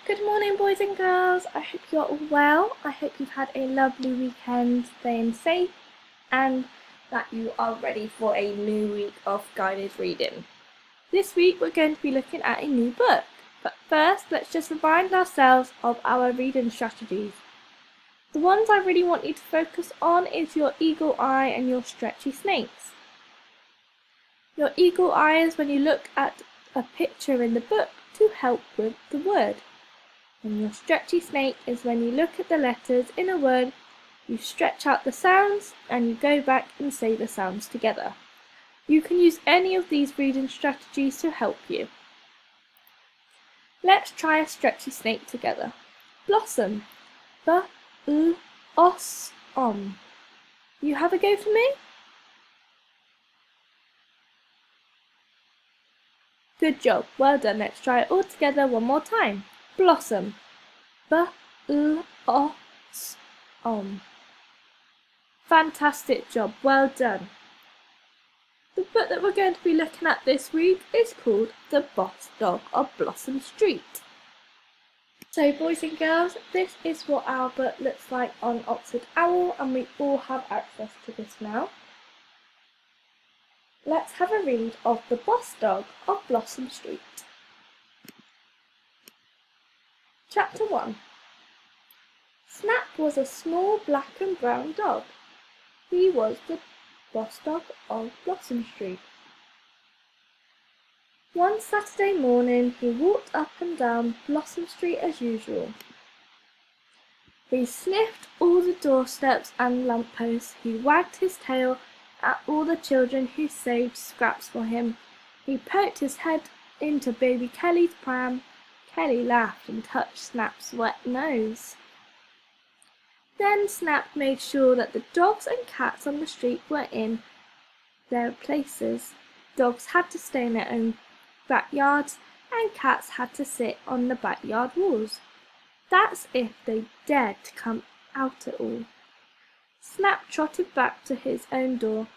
Good morning, boys and girls. I hope you're all well. I hope you've had a lovely weekend, staying safe, and that you are ready for a new week of guided reading. This week we're going to be looking at a new book, but first let's just remind ourselves of our reading strategies. The ones I really want you to focus on is your eagle eye and your stretchy snakes. Your eagle eye is when you look at a picture in the book to help with the word. And your stretchy snake is when you look at the letters in a word, you stretch out the sounds and you go back and say the sounds together. You can use any of these reading strategies to help you. Let's try a stretchy snake together. Blossom. B-l-o-s-s-o-m. You have a go for me? Good job. Well done. Let's try it all together one more time. Blossom. B-l-o-s-s-o-m. Fantastic job. Well done. The book that we're going to be looking at this week is called The Boss Dog of Blossom Street. So boys and girls, this is what our book looks like on Oxford Owl, and we all have access to this now. Let's have a read of The Boss Dog of Blossom Street. Chapter 1. Snap was a small black and brown dog. He was the boss dog of Blossom Street. One Saturday morning he walked up and down Blossom Street as usual. He sniffed all the doorsteps and lampposts. He wagged his tail at all the children who saved scraps for him. He poked his head into baby Kelly's pram. Kelly laughed and touched Snap's wet nose. Then Snap made sure that the dogs and cats on the street were in their places. Dogs had to stay in their own backyards, and cats had to sit on the backyard walls. That's if they dared to come out at all. Snap trotted back to his own door.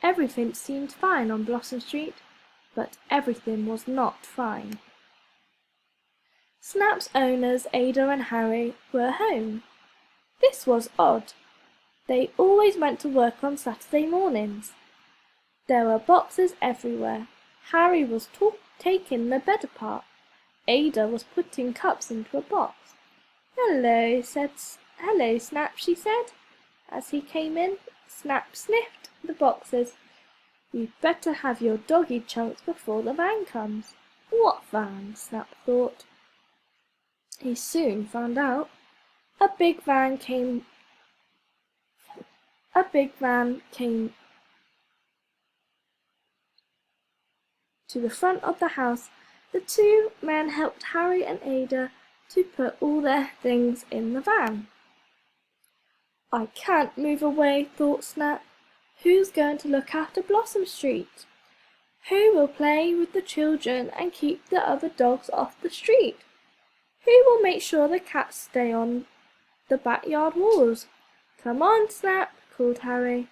Everything seemed fine on Blossom Street, but everything was not fine. Snap's owners, Ada and Harry, were home. This was odd. They always went to work on Saturday mornings. There were boxes everywhere. Harry was taking the bed apart. Ada was putting cups into a box. Hello, Snap, she said. As he came in, Snap sniffed the boxes. You'd better have your doggy chunks before the van comes. What van? Snap thought. He soon found out. A big van came to the front of the house. The two men helped Harry and Ada to put all their things in the van. I can't move away, thought Snap. Who's going to look after Blossom Street? Who will play with the children and keep the other dogs off the street? Who will make sure the cats stay on the backyard walls? Come on, Snap, called Harry.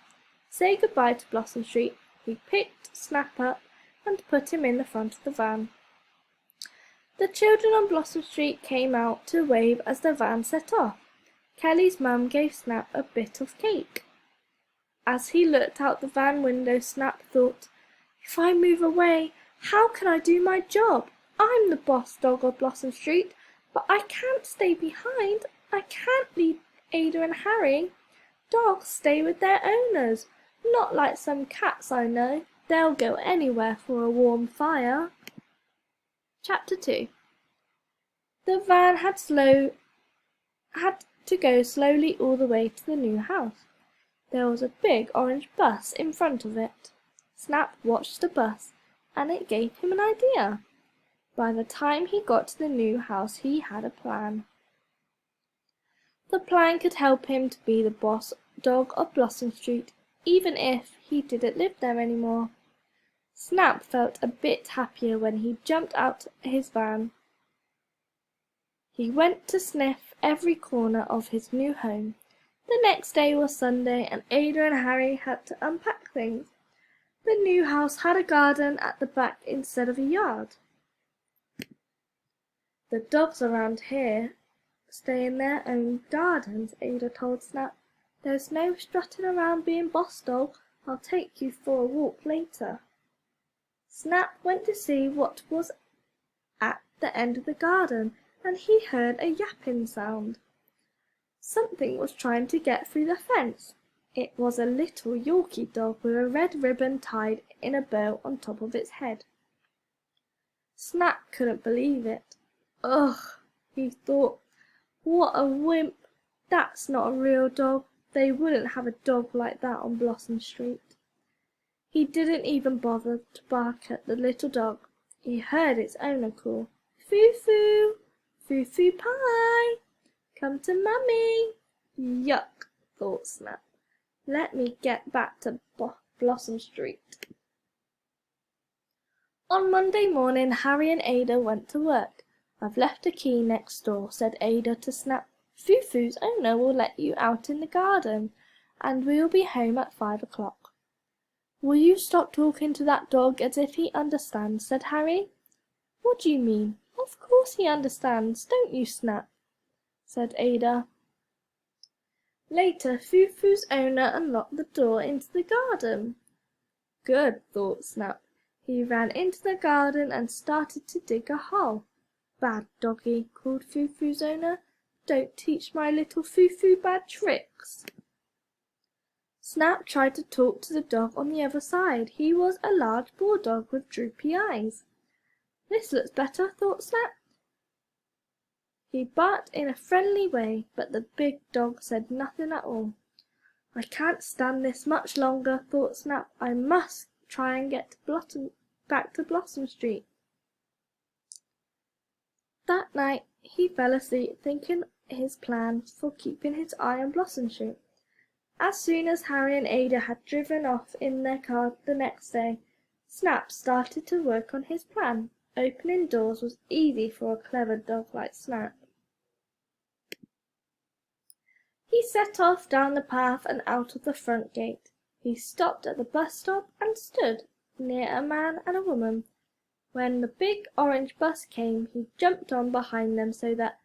Say goodbye to Blossom Street. He picked Snap up and put him in the front of the van. The children on Blossom Street came out to wave as the van set off. Kelly's mum gave Snap a bit of cake. As he looked out the van window, Snap thought, if I move away, how can I do my job? I'm the boss dog of Blossom Street, but I can't stay behind. I can't leave Ada and Harry. Dogs stay with their owners, not like some cats I know. They'll go anywhere for a warm fire. Chapter 2. The van had to go slowly all the way to the new house. There was a big orange bus in front of it. Snap watched the bus, and it gave him an idea. By the time he got to the new house, he had a plan. The plan could help him to be the boss dog of Blossom Street, even if he didn't live there anymore. Snap felt a bit happier when he jumped out his van. He went to sniff every corner of his new home. The next day was Sunday, and Ada and Harry had to unpack things. The new house had a garden at the back instead of a yard. The dogs around here stay in their own gardens, Ada told Snap. There's no strutting around being boss dog. I'll take you for a walk later. Snap went to see what was at the end of the garden, and he heard a yapping sound. Something was trying to get through the fence. It was a little Yorkie dog with a red ribbon tied in a bow on top of its head. Snap couldn't believe it. Ugh, he thought, what a wimp! That's not a real dog. They wouldn't have a dog like that on Blossom Street. He didn't even bother to bark at the little dog. He heard its owner call, "Foo-Foo! Foo-Foo pie! Come to Mummy!" Yuck, thought Snap. Let me get back to Blossom Street. On Monday morning, Harry and Ada went to work. "I've left a key next door," said Ada to Snap. "Foo-Foo's owner will let you out in the garden, and we'll be home at 5 o'clock." "Will you stop talking to that dog as if he understands?" said Harry. "What do you mean? Of course he understands, don't you, Snap?" said Ada. Later, Foo-Foo's owner unlocked the door into the garden. Good, thought Snap. He ran into the garden and started to dig a hole. "Bad doggy," called Foo-Foo's owner. "Don't teach my little Foo-Foo bad tricks." Snap tried to talk to the dog on the other side. He was a large bulldog with droopy eyes. "This looks better," thought Snap. He barked in a friendly way, but the big dog said nothing at all. "I can't stand this much longer," thought Snap. "I must try and get back to Blossom Street." That night he fell asleep thinking his plans for keeping his eye on Blossom Street. As soon as Harry and Ada had driven off in their car the next day, Snap started to work on his plan. Opening doors was easy for a clever dog like Snap. He set off down the path and out of the front gate. He stopped at the bus stop and stood near a man and a woman. When the big orange bus came, he jumped on behind them so that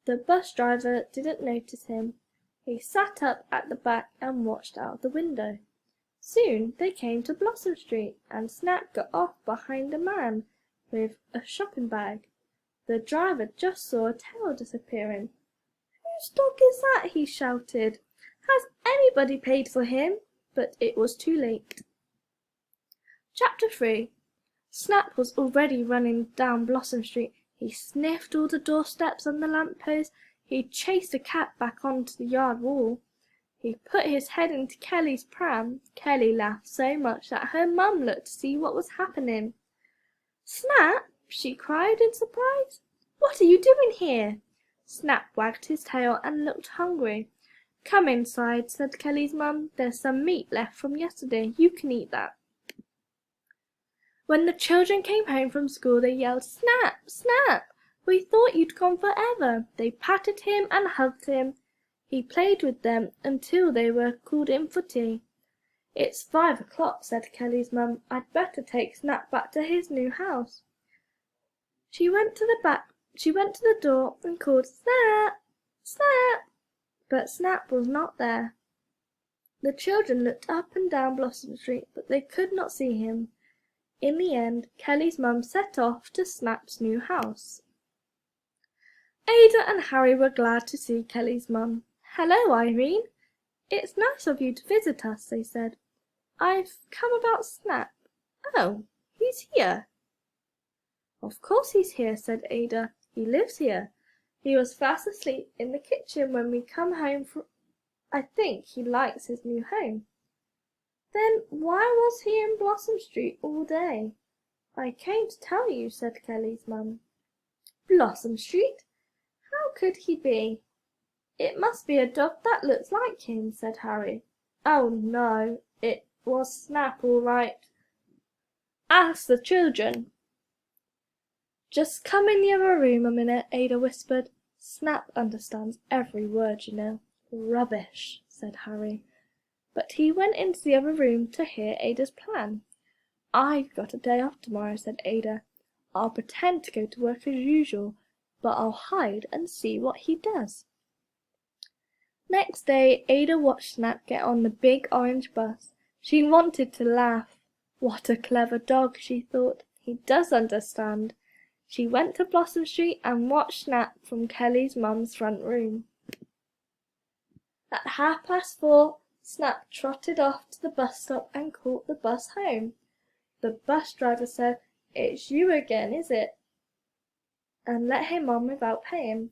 the bus driver didn't notice him. He sat up at the back and watched out the window. Soon they came to Blossom Street, and Snap got off behind a man with a shopping bag. The driver just saw a tail disappearing. "Whose dog is that?" he shouted. "Has anybody paid for him?" But it was too late. Chapter 3. Snap was already running down Blossom Street. He sniffed all the doorsteps and the lamp-posts. He chased a cat back onto the yard wall. He put his head into Kelly's pram. Kelly laughed so much that her mum looked to see what was happening. "Snap!" she cried in surprise. "What are you doing here?" Snap wagged his tail and looked hungry. "Come inside," said Kelly's mum. "There's some meat left from yesterday. You can eat that." When the children came home from school, they yelled, "Snap! Snap! We thought you'd gone forever." They patted him and hugged him. He played with them until they were called in for tea. "It's 5 o'clock," said Kelly's mum. "I'd better take Snap back to his new house." She went to the door and called, "Snap! Snap!" But Snap was not there. The children looked up and down Blossom Street, but they could not see him. In the end, Kelly's mum set off to Snap's new house. Ada and Harry were glad to see Kelly's mum. "Hello, Irene. It's nice of you to visit us," they said. "I've come about Snap." "Oh, he's here." "Of course he's here," said Ada. "He lives here. He was fast asleep in the kitchen when we come home from. I think he likes his new home." "Then why was he in Blossom Street all day?" "I came to tell you," said Kelly's mum. "Blossom Street? How could he be?" "It must be a dog that looks like him," said Harry. "Oh no, it was Snap all right. Ask the children." "Just come in the other room a minute," Ada whispered. "Snap understands every word, you know." "Rubbish," said Harry. But he went into the other room to hear Ada's plan. "I've got a day off tomorrow," said Ada. I'll pretend to go to work as usual, but I'll hide and see what he does." Next day Ada watched Snap get on the big orange bus. She wanted to laugh. "What a clever dog," she thought. "He does understand." She went to Blossom Street and watched Snap from Kelly's mum's front room. At 4:30, Snap trotted off to the bus stop and caught the bus home. The bus driver said, "It's you again, is it?" and let him on without paying.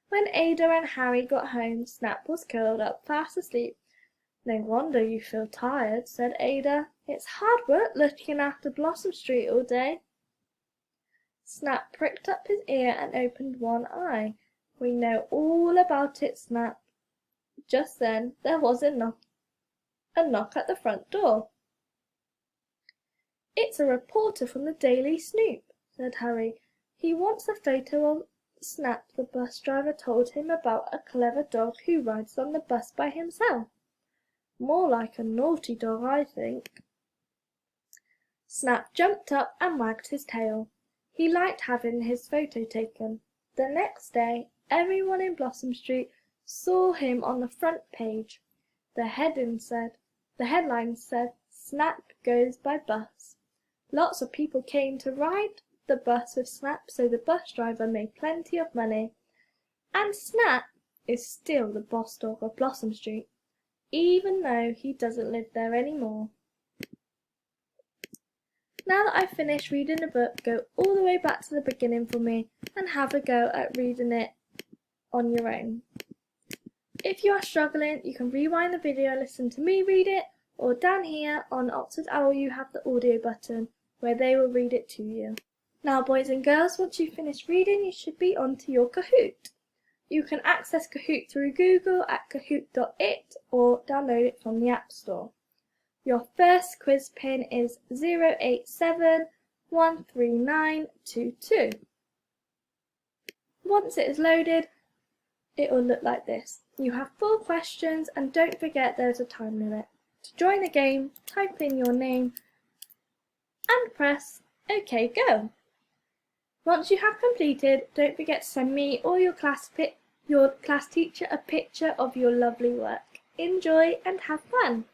When Ada and Harry got home, Snap was curled up fast asleep. "No wonder you feel tired," said Ada. "It's hard work looking after Blossom Street all day." Snap pricked up his ear and opened one eye. "We know all about it, Snap." Just then there was a knock at the front door. "It's a reporter from the Daily Snoop," said Harry. "He wants a photo of Snap. The bus driver told him about a clever dog who rides on the bus by himself. More like a naughty dog, I think." Snap jumped up and wagged his tail. He liked having his photo taken. The next day everyone in Blossom Street saw him on the front page. The headline said, "Snap goes by bus." Lots of people came to ride the bus with Snap, so the bus driver made plenty of money. And Snap is still the boss dog of Blossom Street, even though he doesn't live there anymore. Now that I've finished reading the book, go all the way back to the beginning for me and have a go at reading it on your own. If you are struggling, you can rewind the video and listen to me read it, or down here on Oxford Owl you have the audio button where they will read it to you. Now boys and girls, once you've finished reading, you should be onto your Kahoot. You can access Kahoot through Google at kahoot.it or download it from the App Store. Your first quiz pin is 087-13922. Once it is loaded, it will look like this. You have 4 questions and don't forget there's a time limit. To join the game, type in your name and press OK Go. Once you have completed, don't forget to send me or your class teacher a picture of your lovely work. Enjoy and have fun!